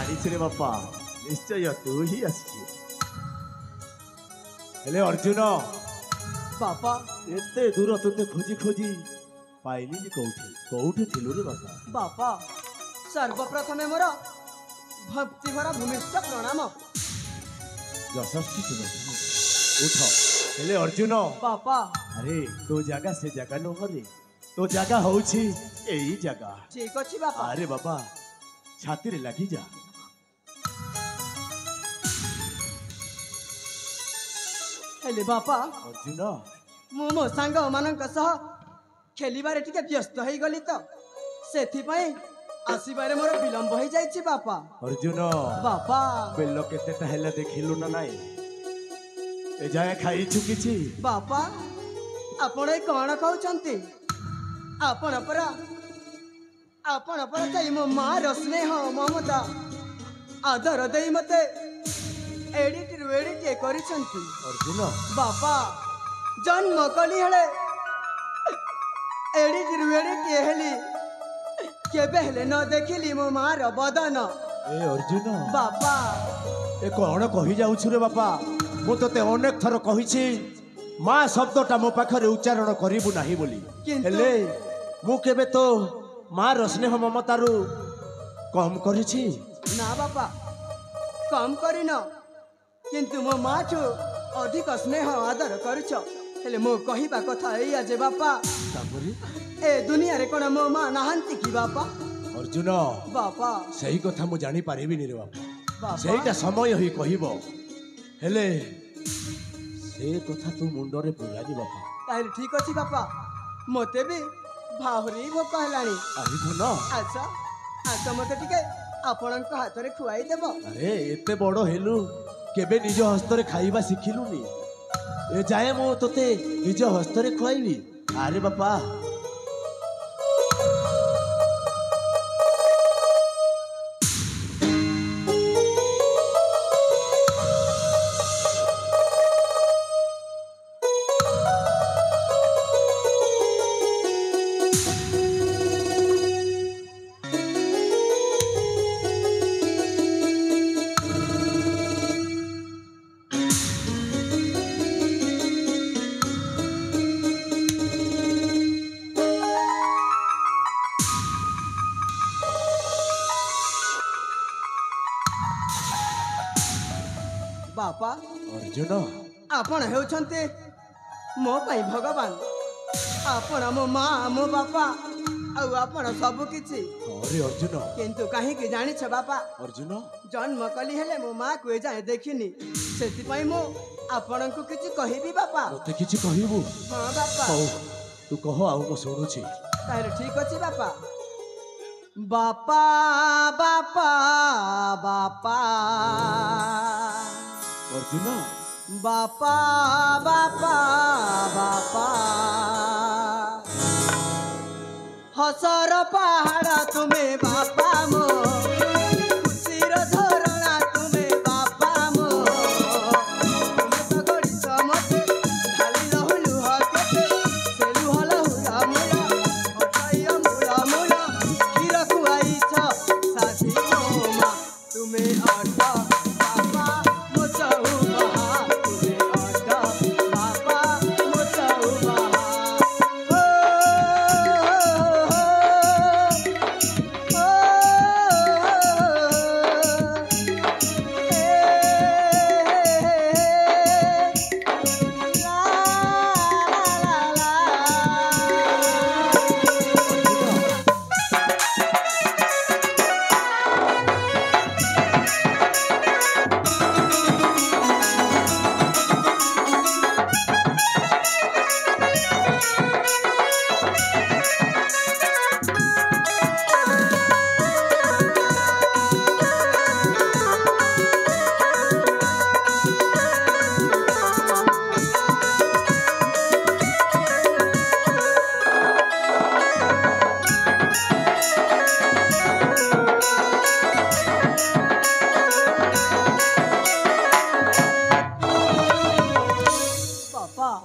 जानी रे बापा निश्चय तू ही आसी हेले अर्जुन बापा एते दूर तुते खोजी खोजी पाइली कौठी कौठी थिलु रे बापा बापा सर्वप्रथमे मोर भक्ति भरा भूमिष्ठ प्रणाम यशस्वी तुम उठ हेले अर्जुन बापा अरे तो जगह से जगह न रे तो जगह होउछि एई जगह ठीक अछि बापा अरे बाबा छाती रे लगी जा हेले बापा अर्जुन मु मो सांग मानक सह खेलिबारे टिके व्यस्त होई गली तो सेथि पई आसीबारे मोर विलंब होई जाईछि बापा अर्जुन बापा बेलो केते ताहेला देखिलु ना नाई ए जाय खाई चुकिछि बापा आपण कोन कहउचंती आपण पर चाही मो माँ रो स्नेह ममता आदर देई मते एडिटे करिसंती अर्जुन बापा जन्म कली हेले एडिटे हेली केबे हेले न देखिली मो माँ रो बदन ए अर्जुन बापा ए कोन कहि जाउछु रे बापा मु तते अनेक थर कहिछि माँ शब्दटा मो पाखरे उच्चारण करिबु नाही बोली हेले मु केबे तो माँ रो स्नेह ममतारू कम करिछि ना बापा कम करिन किंतु मो माँ ठू अधिक स्नेह आदर करछ हेले मो कहिबा कथा एया जे बापा तापरि ए दुनिया रे कोन मो माँ नाहंती की बापा अर्जुन बापा सही कथा मु जानी पारिबिनी रे बापा बापा सेटा समय ही कहिबो हेले से कथा तू मुंडरे पुरानी बापा ताइल ठीक अछि बापा मते भी भाहरी भोक हलानी आही धन अच्छा अच्छा मते टिके आपणक हाथ रे खुआई देबो अरे एते बड़ हेलु केबे निज हस्तरे खाइबा सिखिलुनी ए जाए मो तोते निज हस्तरे खुआइबी अरे बापा बापा अर्जुन आपण हेउछन्ते मो पई भगवान आपण मो माँ मो बापा आ आपण सब किछि अरे अर्जुन किंतु काहे के जानि छ बापा अर्जुन जन्म कली हेले मो माँ को जाए देखिनी सेति पई मो आपण को किछि कहिबी बापा मते किछि कहिबु हां बापा हौ तू कह आउ को सुनुछि तारे ठीक अछि बापा बापा बापा बापा अर्जुन बापा बापा बापा हसर पहाड़ तुम्हें बापा मो खुशीर धरणा तुम्हें बापा मो तुम्हें तो गड़ी समते ढाली लहुलु हकेते से लुहल हुरा मुरा अटय मुरा मुरा खीर खुआई छ साथी मोमा तुम्हें अट बापा मो चहु बहा तुम्हें अट बापा मो चहु बहा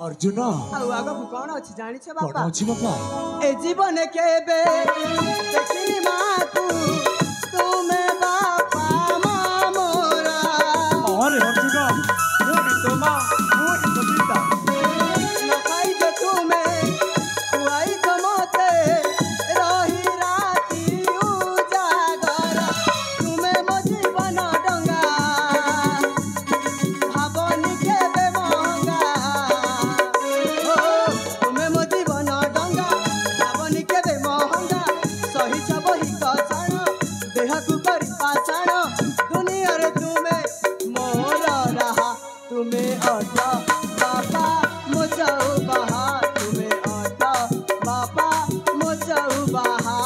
अर्जुन आउ आगो कौन अछि जानि छ कौन बापा अछि बापा ए जीवन केबे देखिनी माँ तू तुम्हें बापा ଅର୍ଜୁନ ମୁଁ ହିଁ ତୋ ମା ମୁଁ ହିଁ ତୋ ପିତା। न खाइज तुमे खुआइज मते रही राति उजागर तुमे मो जीवन डंगा भावनी केबे महंगा ओ तुमे मो जीवन डंगा भावनी केबे महंगा सहिच बही कषाण देहकु करी पाषाण दुनिया रे तुमे मोर रहा तुमे अट बापा मोजाऊ बहा तुमे अट बापा मोजाऊ बहा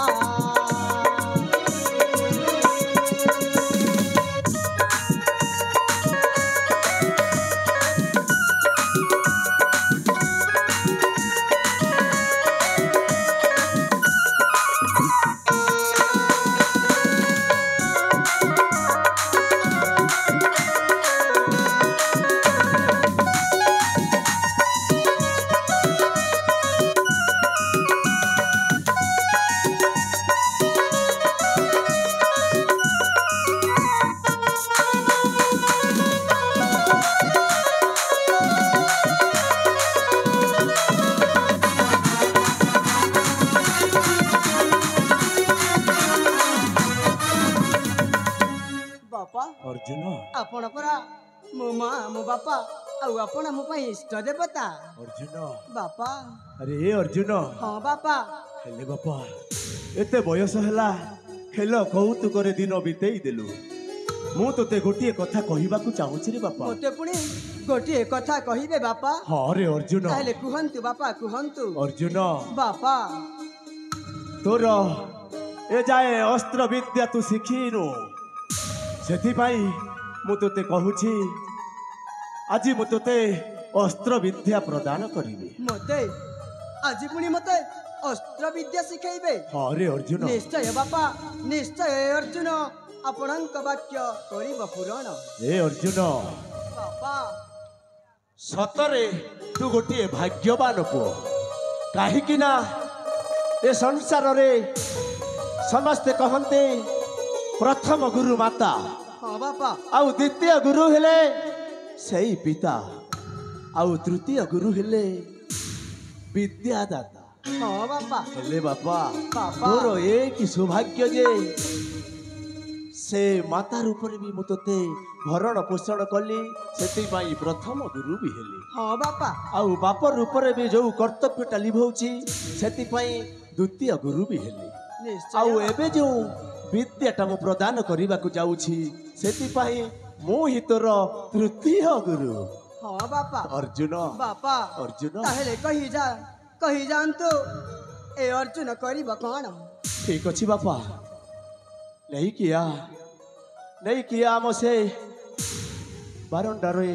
बापा ଅର୍ଜୁନ आपण परा मो माँ मो बापा आउ आपण मो ପାଇଁ इष्ट देवता ଅର୍ଜୁନ बापा ଆରେ ଏ ଅର୍ଜୁନ हाँ बापा ହେଲେ ବାପା ଏତେ ବୟସ ହେଲା ଖେଳ କୌତୁକରେ ଦିନ ବିତେଇ ଦେଲୁ। ମୁଁ ତୋତେ ଗୋଟିଏ କଥା କହିବାକୁ ଚାହୁଁଛି ରେ ବାପା। मते पुणी गोटे कथा कहिबे बापा ହଁ ରେ ଅର୍ଜୁନ ताहले कुहंतु बापा कुहंतु ଅର୍ଜୁନ बापा ତୋର ଏ ଯାଏ ଅସ୍ତ୍ର ବିଦ୍ୟା ତୁ ଶିଖିନୁ ସେଥିପାଇଁ ମୁଁ ତୋତେ କହୁଛି ଆଜି ମୁଁ ତୋତେ ଅସ୍ତ୍ର ବିଦ୍ୟା ପ୍ରଦାନ କରିବି। मते आज पुणी मते अस्त्र विद्या शिखाइबे ହଁ ରେ ଅର୍ଜୁନ निश्चय बापा निश्चय अर्जुन आपणक वाक्य करिब पूरण ଏ ଅର୍ଜୁନ बापा ସତରେ ତୁ ଗୋଟିଏ ଭାଗ୍ୟବାନ ପୁଅ କାହିଁକି ନା ଏ ସଂସାରରେ ସମସ୍ତେ କହନ୍ତି ପ୍ରଥମ ଗୁରୁ ମାତା हाँ बापा ଆଉ ଦ୍ୱିତୀୟ ଗୁରୁ ହେଲେ ସେଇ ପିତା ଆଉ ତୃତୀୟ ଗୁରୁ ହେଲେ ବିଦ୍ୟାଦାତା। हाँ बापा ହେଲେ ବାପା ବାପା। ମୋର ଏ କି ସୌଭାଗ୍ୟ ଯେ ସେ ମାତା ରୂପରେ ବି ମୁଁ ତୋତେ ଭରଣ ପୋଷଣ କଲି ସେଥିପାଇଁ ପ୍ରଥମ ଗୁରୁ ବି ହେଲି हाँ बापा ଆଉ ବାପ ରୂପରେ ବି ଯୋଉ କର୍ତ୍ତବ୍ୟଟା ଲିଭଉଛି ସେଥିପାଇଁ ଦ୍ୱିତୀୟ ଗୁରୁ ବି ହେଲି ଆଉ निश्चय ଏବେ ଯୋଉ ବିଦ୍ୟାଟା ମୁଁ ପ୍ରଦାନ କରିବାକୁ ଯାଉଛି ସେଥିପାଇଁ ମୁଁ ହିଁ ତୋର ତୃତୀୟ ଗୁରୁ। हाँ बापा ଅର୍ଜୁନ बापा ଅର୍ଜୁନ ताहले कही जानतु ए अर्जुन करिब कौन ଠିକ ଅଛି ବାପା ନେଇକି ଆମ ସେ ବାରଣ୍ଡାରେ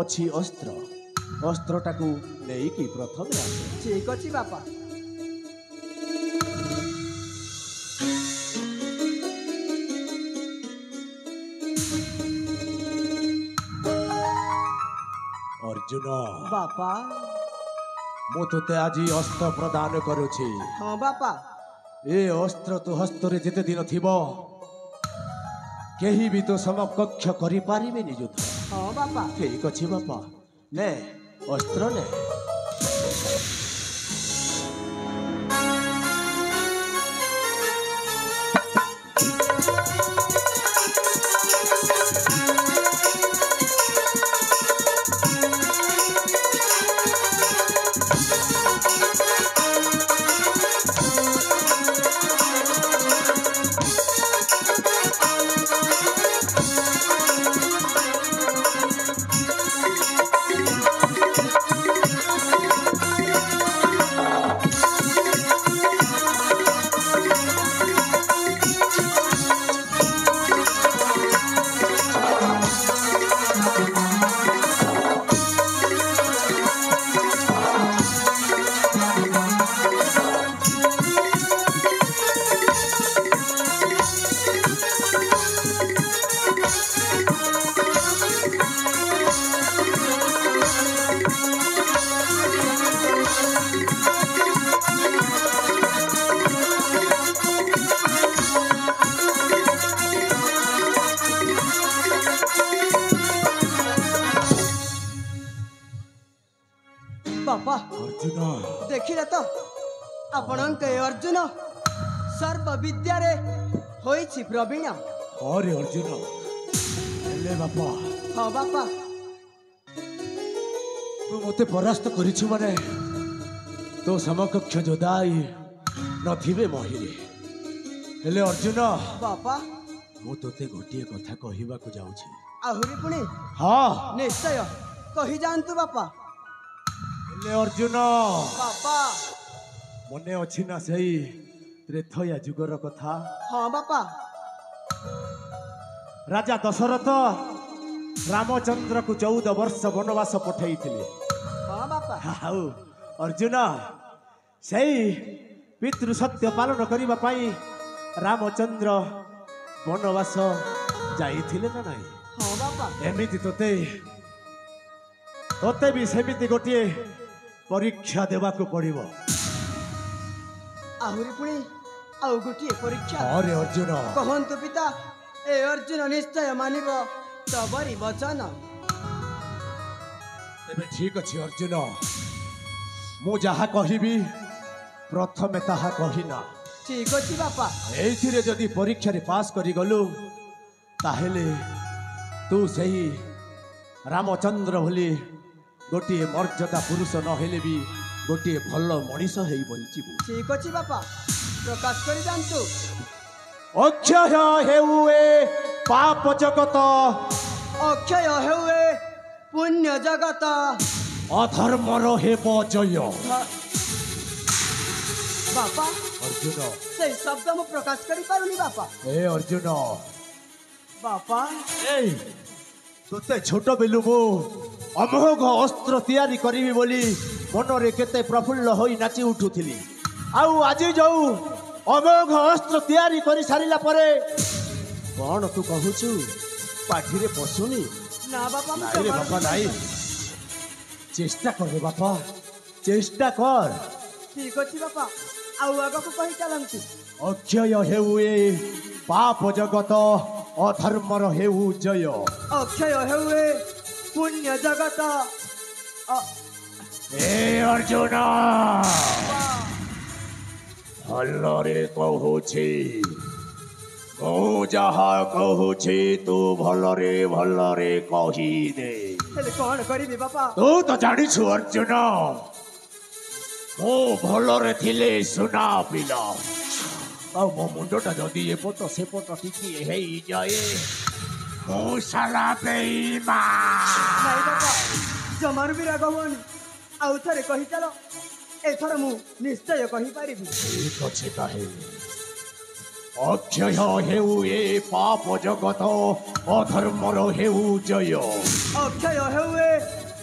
ଅଛି ଅସ୍ତ୍ରଟାକୁ ନେଇକି ପ୍ରଥମେ ଆସ। ठीक अछि बापा ଅର୍ଜୁନ बापा ମୁଁ ତୋତେ ଆଜି ଅସ୍ତ୍ର ପ୍ରଦାନ କରୁଛି। हाँ बापा ଏ ଅସ୍ତ୍ର ତୋ ହସ୍ତରେ ଯେତେ ଦିନ ଥିବ କେହି ବି ତୋ ସମକକ୍ଷ କରିପାରିବେନି ଯୁଦ୍ଧ। हाँ बापा ଠିକ ଅଛି ବାପା ନେ ଅସ୍ତ୍ର ନେ। बापा अर्जुन देखिले तो आपणक ए अर्जुन सर्व विद्यारे होइछि प्रवीण। अरे अर्जुन हेले बापा हाँ बापा तू मते परास्त करिछु माने तो समकक्ष जोदाई नथिबे महिरे। हेले अर्जुन बापा मु तोते गोटिए कथा कहिबाकू जाउछि। आहुरी पुणी हाँ निश्चय कही जातु बापा। हेले अर्जुन बापा मने अछि ना सेई त्रेथया जुगर कथा। हाँ बापा राजा दशरथ रामचंद्र को 14 वर्ष वनवास पठेइथिले। हाँ बापा हाउ अर्जुन सेई पितृ सत्य पालन करिबा पई रामचंद्र वनवास जाइथिले ना नाही। हाँ बापा एमिति तोते तोते भी सेमिति गोटिए परीक्षा देवाकू पड़िबो। आहुरी पुणी आउ गोटे परीक्षा। अरे अर्जुन कहंतु पिता ए अर्जुन निश्चय मानिब तबरी वचन। एबे ठीक अछि अर्जुन मु जहा कहिबी प्रथमे ताहा कहिना। ठीक अछि बापा। एइथिरे जदि परीक्षा रे पास करि गलु ताहेले तू सही रामचंद्र भली गोटे मर्यादा पुरुष न हेले भी गोटे भल मनीष हेई बंचिबु। ठीक अछि बापा प्रकाश करि जानतु। अक्षय हेउए पाप जगत अक्षय हेउए पुण्य जगत अधर्म हेब जय। बापा अर्जुन से शब्द मु प्रकाश करि पारुनी बापा। ए अर्जुन बापा ए तोते छोट बेलु मु अमोघ अस्त्र तैयारी करिवि बोली मनरे केते प्रफुल्ल होई नाची उठुथिली। आउ आज जाऊ अमोघ अस्त्र तैयारी करि सारिला परे कौन तू कहूचु पाठी रे पसुनी। ना बापा मु नाई रे बापा नाई चेष्टा कर रे बापा चेष्टा कर। ठीक अछि बापा आउ आगो को कहि चलंतु। अक्षय हेउए पाप जगत अधर्मर हेउ जय। अक्षय हेउए पुण्य जगत ए अर्जुन भलरे कहूछि मु जहा कहूछि तू भलरे कही दे। हेले कोन करिबी बापा। तू तो जानिछु अर्जुन मु भलरे थिले सुना पिला ଆଉ ମୋ ମୁଣ୍ଡଟା ଯଦି ଏପଟ ସେପଟ ଟିକିଏ ହେଇଯାଏ ମୁଁ ସାରା ବେଇମା। ନାଇଁ ବାପା ଜମାରୁ ବି ରାଗ ହୁଅନି ଆଉ ଥରେ କହି ଚାଲ ଏଥର ମୁଁ ନିଶ୍ଚୟ କହିପାରିବି। ଠିକ୍ ଅଛି ତାହେଲେ ଅକ୍ଷୟ ହେଉ ଏ ପାପ ଜଗତ ଅଧର୍ମର ହେଉ ଜୟ। ଅକ୍ଷୟ ହେଉ ଏ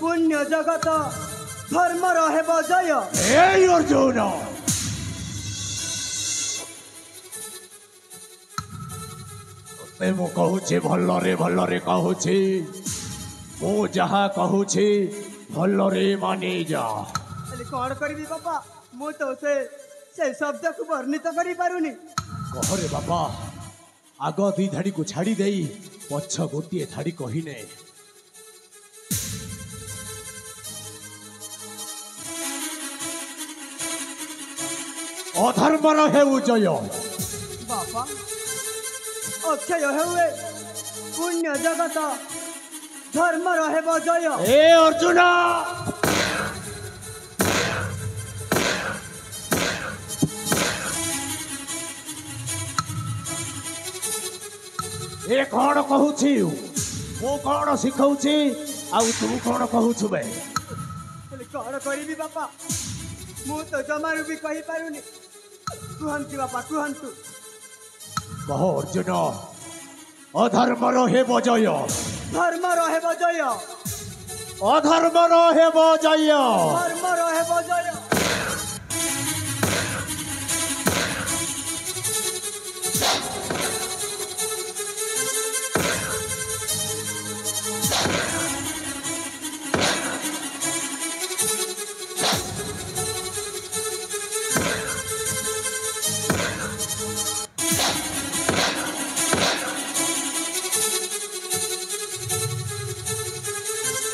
ପୁଣ୍ୟ ଜଗତ ଧର୍ମର ହେବ ଜୟ। ଏଇ ଅର୍ଜୁନ ମୁଁ କହୁଛି ଭଲରେ କହୁଛି ମୁଁ ଯାହା କହୁଛି ଭଲରେ ମାନି ଯା। ହେଲେ କ'ଣ କରିବି ବାପା ମୁଁ ତ ସେ ଶବ୍ଦକୁ ବର୍ଣ୍ଣିତ କରିପାରୁନି। କହରେ ବାପା ଆଗ 2 ଧାଡ଼ିକୁ ଛାଡ଼ି ଦେଇ ପଛ ଗୋଟିଏ ଧାଡ଼ି କହିନେ। ଅଧର୍ମର ହେଉ ଜୟ। ବାପା ଅକ୍ଷୟ ହେଉ ଏ ପୁଣ୍ୟ ଜଗତ ଧର୍ମର ହେବ ଜୟ। ଏ ଅର୍ଜୁନ ଏ କ'ଣ କହୁଛି ମୁଁ କ'ଣ ଶିଖଉଛି ଆଉ ତୁ କ'ଣ କହୁଛୁ ବେ। ହେଲେ କ'ଣ କରିବି ବାପା ମୁଁ ତ ଜମାରୁ ବି କହିପାରୁନି। କୁହନ୍ତୁ ବାପା କୁହନ୍ତୁ। କହ ଅର୍ଜୁନ ଅଧର୍ମର ହେବ ଜୟ। ଧର୍ମର ହେବ ଜୟ। ଅଧର୍ମର ହେବ ଜୟ। ଧର୍ମର ହେବ ଜୟ।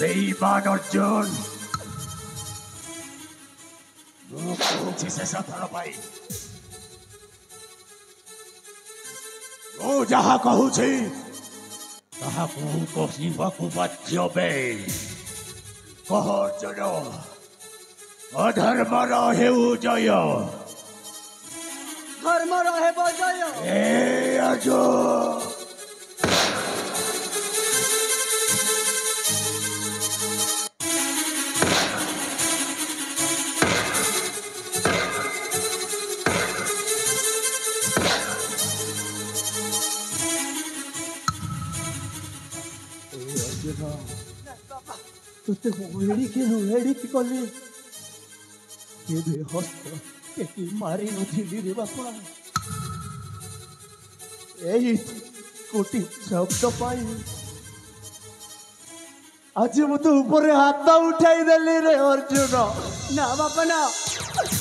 बेईमान अर्जुन कहूँ शेष थर पाई मु जहा कहूँ कहवाक बाध्य बे कह अर्जुन अधर्मर हेउ जय धर्म रहे जय ए अर्जुन तुते हेड़ी कली केबे हस्त के मारी नथिली रे बापा एही कोटी शब्द पाई आज मु तो ऊपर हाथ उठाई देली रे अर्जुन ना बापा ना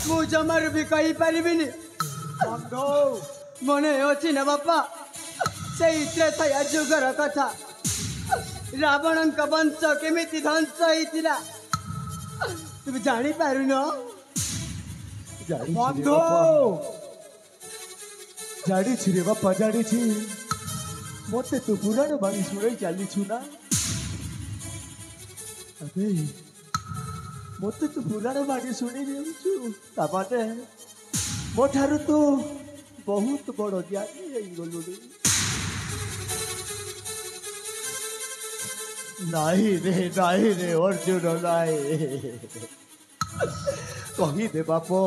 मु जमार भी कही पारिबिनी बंधु मने अछि ना बापा सेई त्रेता जुगर कथा रावण का वंश केमिति ध्वंस होइतिला तुम जानी पारु न बंधु जाड़ी रे बापा जाड़ी मते तू पुराण बाणी शुणाई चली छु ना अबे मते तू पुराण बाणी शुणी देछु ताबाटे मो ठारू तू बहुत बड़ ज्ञानी होई गलु रे नहीं रे अर्जुन नहीं कही दे बापो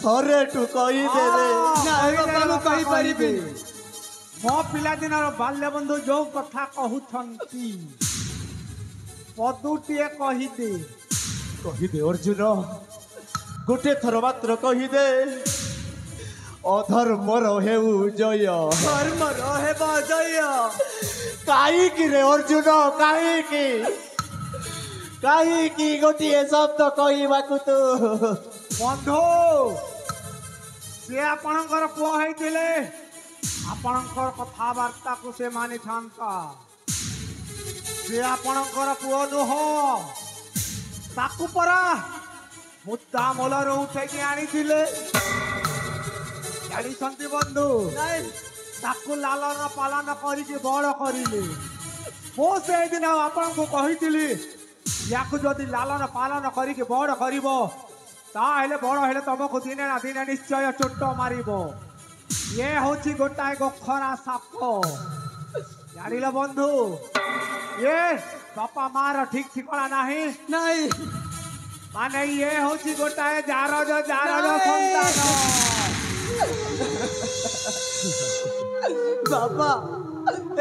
थरे टू कही दे रे ना बापा मु कहि परिबे मो पिला दिनर बाल्य बंधु जो कथा कहउछंती पदुटिए कही दे अर्जुन गोटे थर मात्र कही दे अधर्मर हेउ जय धर्म रहे जय काहीकि रे अर्जुन काहीकि गोटे शब्द कहवाक तू बंधु से आपणकर पुआ होइतिले आपणकर कथावार्ता को से मानि थांता से आपणकर पुआ नुह ताकू परा मुद्दा मोलर उठेकी आनिथिले जानी संति बंधु ताकू लालन पालन करिके बड़ करिले मो से दिन आपन को कहितिली याकू जदि लालन पालन करिके बड़ करिवो ताहेले बड़ हेले तुमको दिने ना दिने निश्चय चोट मारिबो ये होची गोटाए गोखरा साप जानिल बंधु ये बापा मार ठीक ठिकाना नहीं माने ये होची गोटाए जारज संतान बाबा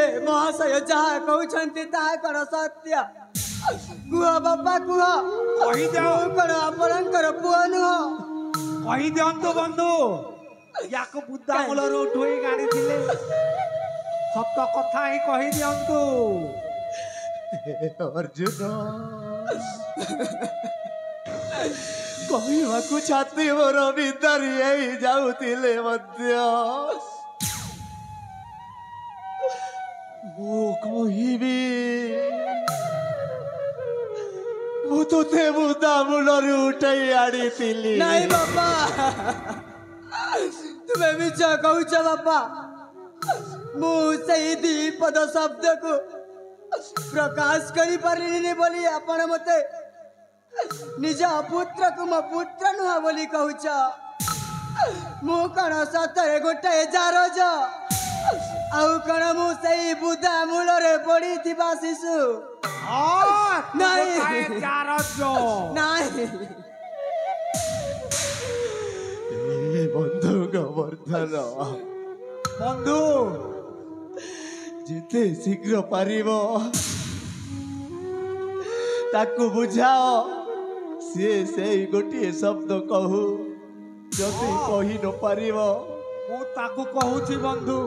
ए महाशय जहाँ कहते ताहा कर सत्य कुह बाबा कुह कही देओ कर आपणकर पुआ नुह कही दियंतु बंधु याको बुद्धा मूलर उठोई गाड़ी थिले सत्य कथा ही कही दियंतु अर्जुन कहवाकू छाती मोर भितर जाऊतिले मध्य मु कहिबी मु तोते बुद्धा मूलर उठाई आनी नहीं बाबा तुम्हें मिछ कहूच बाबा मु सही द्विपद शब्द को प्रकाश करी पारिनी बोली आपण मते निज पुत्र को मो पुत्र नुह बोली कहूच मु कण सतरे गोटे जारज आउ कण मु सही बुद्धा मूलरे पड़ी थिबा शिशु नहीं नहीं बंधु गोवर्धन बंधु जिते शीघ्र पारिबो ताकू बुझाओ सी से गोटे शब्द कहू जदि कही न पारिबो मु ताकू कहूची बंधु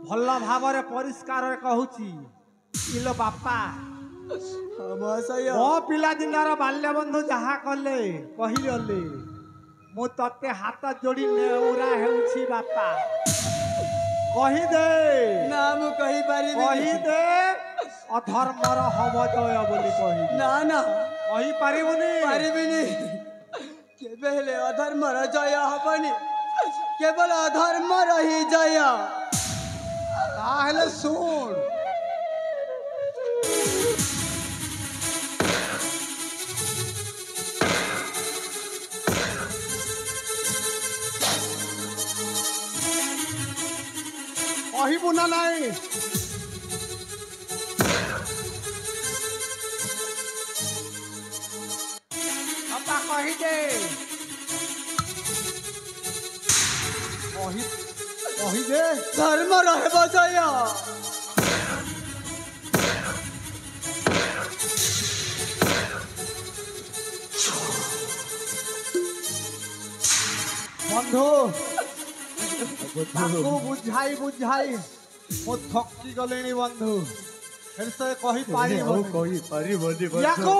भल भाव परिष्कार कहूची इलो बापा महाशय मो पिला दिनर बाल्य बंधु जहा कले कहिले मु तते हाथ जोड़ी नेउरा हेउची बापा कही दे ना मु कही कही दे अधर्मर हव जय बोली कही ना ना कही पारिबुनी पारिबिनी बेले अधर्मर जय हबनी केवल अधर्मर ही जय ताहले सुन କହିବୁ ନା ନାଇଁ ବାପା କହିଦେ କହିଦେ धर्मर हेब जय ବନ୍ଧୁ ତାକୁ ବୁଝାଇ ବୁଝାଇ ମୁଁ ଥକି ଗଲିଣି ବନ୍ଧୁ ହେଲେ ସେ କହିପାରିବନି ୟାକୁ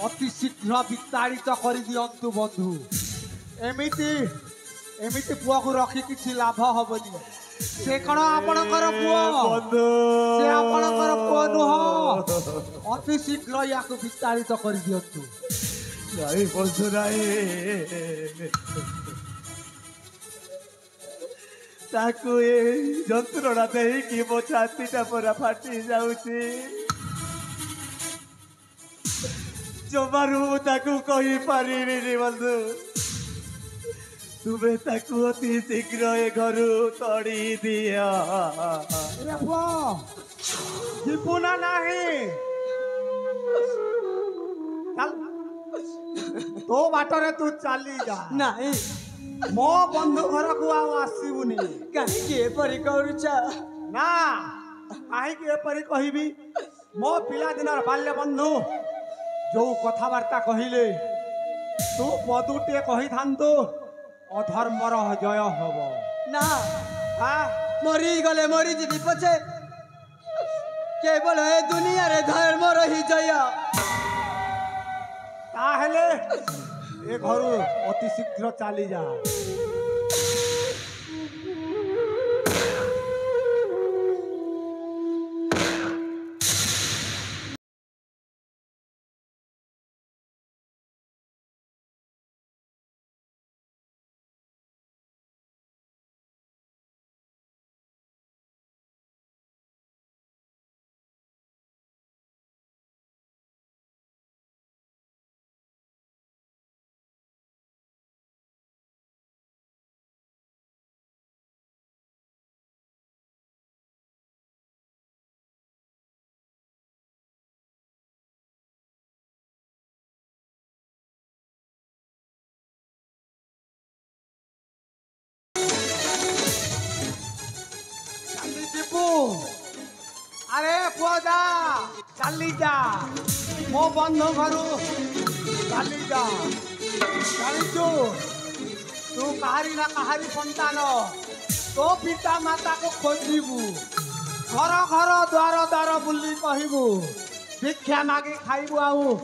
ଅତି ଶୀଘ୍ର ବିତାଡ଼ିତ କରିଦିଅନ୍ତୁ ବନ୍ଧୁ ଏମିତି ପୁଅକୁ ରଖି କିଛି ଲାଭ ହବନି ସେ କଣ ଆପଣଙ୍କର ପୁଅ ସେ ଆପଣଙ୍କର ପୁଅ ନୁହଁ ଅତି ଶୀଘ୍ର ୟାକୁ ବିତାଡ଼ିତ କରିଦିଅନ୍ତୁ ନାଇଁ ବନ୍ଧୁ ନାଇଁ ତାକୁ ଏ ଯନ୍ତ୍ରଣା ଦେଇକି ମୋ ଛାତିଟା ପୁରା ଫାଟି ଯାଉଛି ଜମାରୁ ତାକୁ କହିପାରିବିନି ବନ୍ଧୁ ତୁମେ ତାକୁ ଅତି ଶୀଘ୍ର ଏ ଘରୁ ତଡ଼ି ଦିଅ ପୁଅ ଯିବୁ ନା ନାହିଁ ତୋ ବାଟରେ ତୁ ଚାଲି ଯା नहीं ମୋ ବନ୍ଧୁ ଘରକୁ ଆଉ ଆସିବୁନି कहीं एपरी करुच ନା କାହିଁକି ଏପରି କହିବି ମୋ ପିଲାଦିନର ବାଲ୍ୟ ବନ୍ଧୁ ଯୋଉ କଥାବାର୍ତ୍ତା କହିଲେ ତୁ ପଦୁଟିଏ କହିଥାନ୍ତୁ ଅଧର୍ମର ଜୟ ହବ ना हाँ मरी गले मरी जीवी पछे केवल ए दुनिया रे धर्म रही जय ତାହେଲେ ଏ ଘରୁ ଅତି ଶୀଘ୍ର ଚାଲି ଯା अरे पुआ जा चली जा मो बंधु घरू चली जा चलीचु तू कहारी ना कहारी संतान तो पिता माता को खोजबू घर घर द्वार द्वार बुली कहबू भिक्षा मागी खाइबू आउ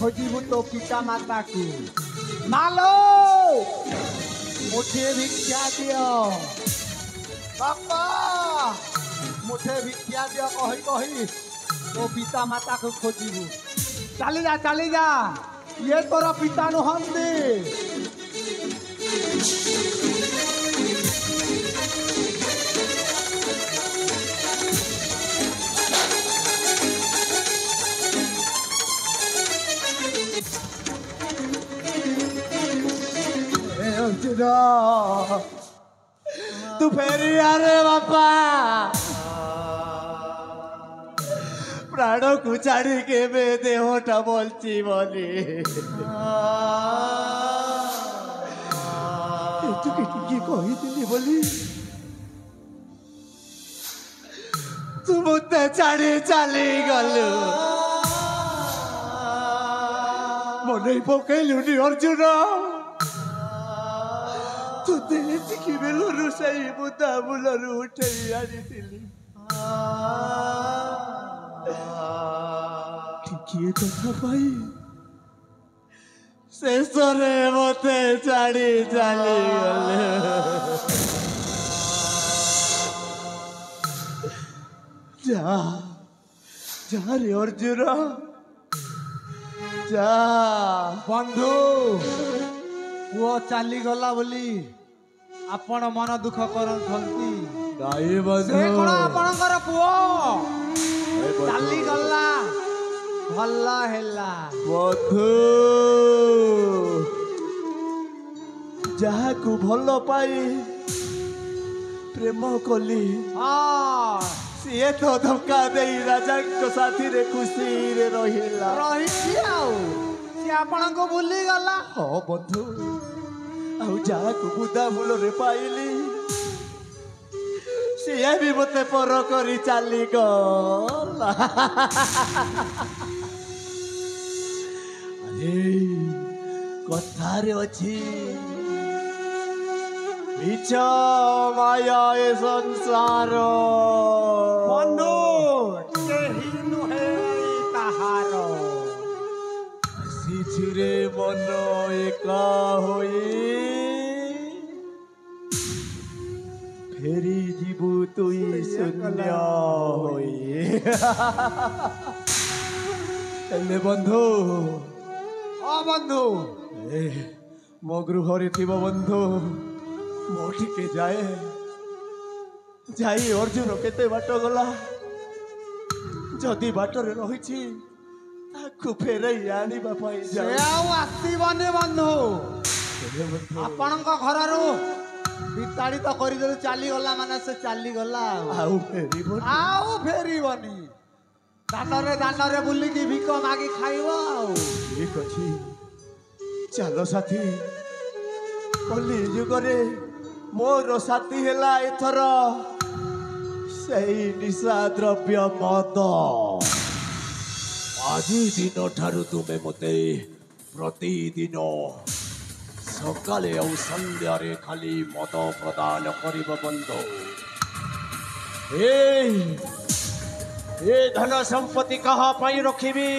खोजबू तो पिता माता को मालो मुठे भिक्षा दियो बापा मुठे भिक्षा दियो कही कही तो पिता माता को खोजबू चली जा ये तोर पिता नुहंती तू फेरी अरे बापा प्राण को छाड़ी के बे देहटा बोलची बोली तू किटी कही बोली तू मुझे छाड़ी चली गलु मन पकईलु नी अर्जुन तू दिले चिकी बेलू सही बुदा बुलरू उठे आनी किए कथा पाई शेषरे मते छाड़ी चली गले जा जा रे अर्जुन जा ବନ୍ଧୁ ପୁଅ ଚାଲିଗଲା ବୋଲି ଆପଣ ମନ ଦୁଃଖ କରନ୍ତି। ନାଇଁ ବନ୍ଧୁ ସେ କଣ ଆପଣଙ୍କର ପୁଅ ଚାଲିଗଲା ଭଲ ହେଲା। ବନ୍ଧୁ ଯାହାକୁ ଭଲ ପାଇ ପ୍ରେମ କଲି ସିଏ ତ ଧୋକା ଦେଇ ରାଜାଙ୍କ ସାଥିରେ ଖୁସିରେ ରହିଲା। ରହିଛି ଆଉ ସେ ଆପଣଙ୍କୁ ଭୁଲିଗଲା। ହଁ ବନ୍ଧୁ ଆଉ ଯାହାକୁ ବୁଦା ମୂଳରେ ପାଇଲି ସିଏ ବି ମତେ ପର କରି ଚାଲିଗଲା। ଆରେ କଥାରେ ଅଛି ମିଛ ମାୟା ଏ ସଂସାର ବନ୍ଧୁ କେହି ନୁହେଁ ତାହାର। ଆସିଛିରେ ମନ ଏକା ହୋଇ ଫେରି ଯିବୁ ତୁଇ ଶୂନ୍ୟ ହୋଇ। ହେଲେ ବନ୍ଧୁ ବନ୍ଧୁ ମୋ ଗୃହରେ ଥିବ ବନ୍ଧୁ ମୁଁ ଟିକେ ଯାଇ ଅର୍ଜୁନ କେତେ ବାଟ ଗଲା ଯଦି ବାଟରେ ରହିଛି ତାକୁ ଫେରାଇ ଆଣିବା ପାଇଁ ସେ ଆଉ ଆସିବନି ବନ୍ଧୁ। ଆପଣଙ୍କ ଘରରୁ ବିତାଡ଼ିତ କରିଦେଲୁ ଚାଲିଗଲା ମାନେ ସେ ଚାଲିଗଲା ଆଉ ଫେରିବନି। ଦାଣ୍ଡରେ ବୁଲିକି ଭିକ ମାଗି ଖାଇବ ଆଉ। ଠିକ ଅଛି ଚାଲ ସାଥୀ କଲି ଯୁଗରେ ମୋର ସାଥୀ ହେଲା ଏଥର ସେଇ ନିଶା ଦ୍ରବ୍ୟ ମଦ। ଆଜି ଦିନ ଠାରୁ ତୁମେ ମତେ ପ୍ରତିଦିନ ସକାଳେ ଆଉ ସନ୍ଧ୍ୟାରେ ଖାଲି ମଦ ପ୍ରଦାନ କରିବ ବନ୍ଧୁ। ଏ ଧନ ସମ୍ପତ୍ତି କାହା ପାଇଁ ରଖିବି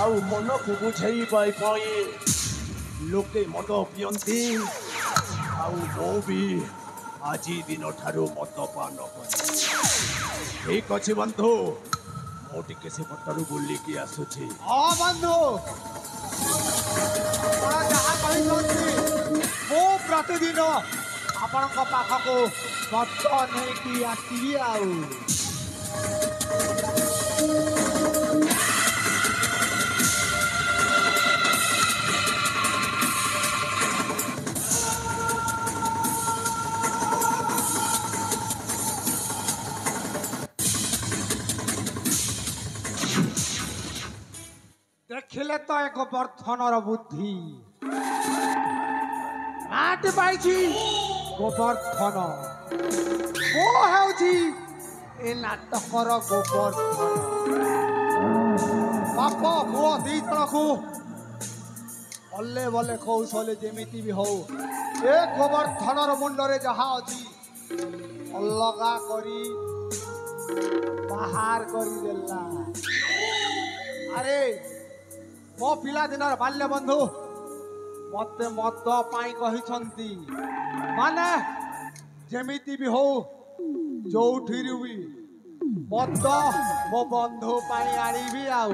ଆଉ ମନକୁ ବୁଝେଇବା ପାଇଁ ଲୋକେ ମଦ ପିଅନ୍ତି ଆଉ ମୁଁ ବି ଆଜି ଦିନ ଠାରୁ ମଦ ପାନ କରେ। ଠିକ ଅଛି ବନ୍ଧୁ ମୁଁ ଟିକେ ସେ ପଟରୁ ବୁଲିକି ଆସୁଛି। ବନ୍ଧୁ ଯାହା କହିଛନ୍ତି ମୁଁ ପ୍ରତିଦିନ ଆପଣଙ୍କ ପାଖକୁ ମଦ ନେଇକି ଆସିବି ଆଉ। ଦେଖିଲେ ତ ଏକ ଗୋବର୍ଦ୍ଧନର ବୁଦ୍ଧି ମାଟି ପାଇଛି। ଗୋବର୍ଦ୍ଧନ ମୁଁ ହେଉଛି ଏ ନାଟକର ଗୋବର୍ଦ୍ଧନ। ବାପ ପୁଅ ଦି ଜଣକୁ ବଲେ କୌଶଳେ ଯେମିତି ବି ହଉ ଏ ଗୋବର୍ଦ୍ଧନର ମୁଣ୍ଡରେ ଯାହା ଅଛି ଅଲଗା କରି ବାହାର କରିଦେଲା। ଆରେ ମୋ ପିଲାଦିନର ବାଲ୍ୟ ବନ୍ଧୁ ମତେ ମଦ ପାଇଁ କହିଛନ୍ତି ମାନେ ଯେମିତି ବି ହଉ ଯୋଉଠିରୁ ବି ମଦ ମୋ ବନ୍ଧୁ ପାଇଁ ଆଣିବି ଆଉ।